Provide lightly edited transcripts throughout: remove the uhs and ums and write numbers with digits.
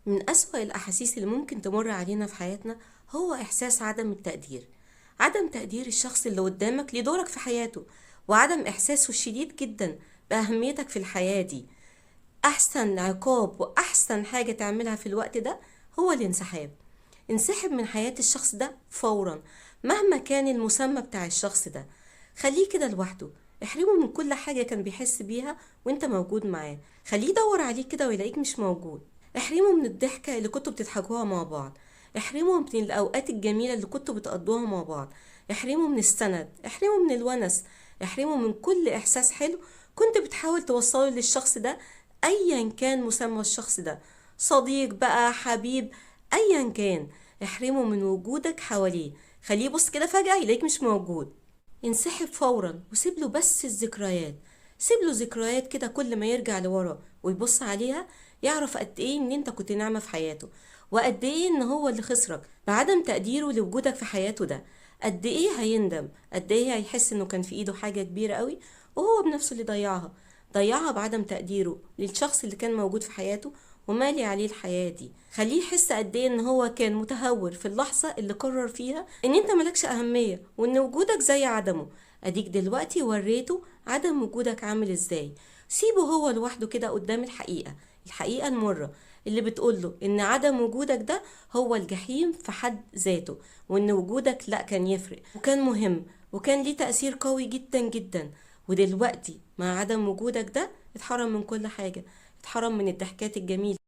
من أسوأ الأحاسيس اللي ممكن تمر علينا في حياتنا هو إحساس عدم التقدير. عدم تقدير الشخص اللي قدامك لدورك في حياته، وعدم إحساسه الشديد جدا بأهميتك في الحياة دي. أحسن عقاب وأحسن حاجة تعملها في الوقت ده هو الانسحاب. انسحب من حياة الشخص ده فورا، مهما كان المسمى بتاع الشخص ده. خليه كده لوحده، احرمه من كل حاجة كان بيحس بيها وانت موجود معاه. خليه يدور عليك كده ويلاقيك مش موجود. احرمه من الضحكة اللي كنتوا بتضحكوها مع بعض. احرمه من الأوقات الجميلة اللي كنتوا بتقضوها مع بعض. احرمه من السند، احرمه من الونس، احرمه من كل إحساس حلو كنت بتحاول توصله للشخص ده، أيا كان مسمى الشخص ده، صديق بقى، حبيب، أيا كان. احرمه من وجودك حواليه. خليه يبص كده فجأة يلاقيك مش موجود. انسحب فورا وسيب له بس الذكريات. سيب له ذكريات كده، كل ما يرجع لورا ويبص عليها يعرف قد ايه ان انت كنت نعمة في حياته، وقد ايه ان هو اللي خسرك بعدم تقديره لوجودك في حياته ده. قد ايه هيندم، قد ايه هيحس انه كان في ايده حاجة كبيرة قوي وهو بنفسه اللي ضيعها. ضيعها بعدم تقديره للشخص اللي كان موجود في حياته ومالي عليه الحياة دي. خليه يحس قد ايه ان هو كان متهور في اللحظة اللي قرر فيها ان انت ملكش اهمية وان وجودك زي عدمه. اديك دلوقتي وريته عدم وجودك عامل ازاي. سيبه هو لوحده كده قدام الحقيقة، الحقيقة المرة اللي بتقوله ان عدم وجودك ده هو الجحيم في حد ذاته، وان وجودك لا كان يفرق وكان مهم وكان ليه تأثير قوي جدا جدا. ودلوقتي مع عدم وجودك ده اتحرم من كل حاجة. اتحرم من الضحكات الجميلة،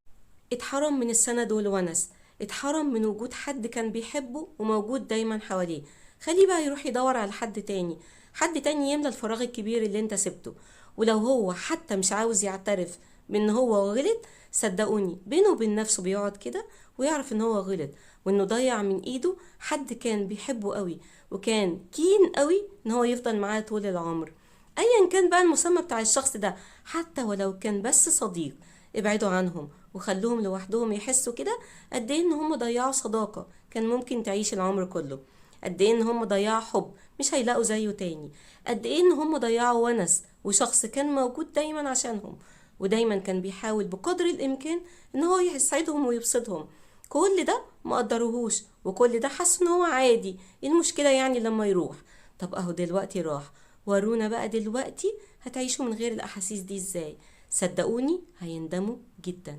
اتحرم من السند والونس، اتحرم من وجود حد كان بيحبه وموجود دايما حواليه. خليه بقى يروح يدور على حد تاني، حد تاني يملى الفراغ الكبير اللي انت سبته. ولو هو حتى مش عاوز يعترف بان هو غلط، صدقوني بينه وبين نفسه بيقعد كده ويعرف ان هو غلط، وانه ضيع من ايده حد كان بيحبه قوي وكان كين قوي ان هو يفضل معاه طول العمر. ايا كان بقى المسمى بتاع الشخص ده، حتى ولو كان بس صديق، ابعدوا عنهم وخلوهم لوحدهم يحسوا كده قد ايه ان هم ضيعوا صداقة كان ممكن تعيش العمر كله. قد ايه ان هم ضيعوا حب مش هيلاقوا زيه تاني. قد ايه ان هم ضيعوا ونس وشخص كان موجود دايما عشانهم، ودايما كان بيحاول بقدر الامكان ان هو يسعدهم ويبسطهم. كل ده ما قدروهوش، وكل ده حس ان هو عادي. ايه المشكلة يعني لما يروح؟ طب اهو دلوقتي راح. ورونا بقى دلوقتي هتعيشوا من غير الاحاسيس دي ازاي. صدقوني هيندموا جدا.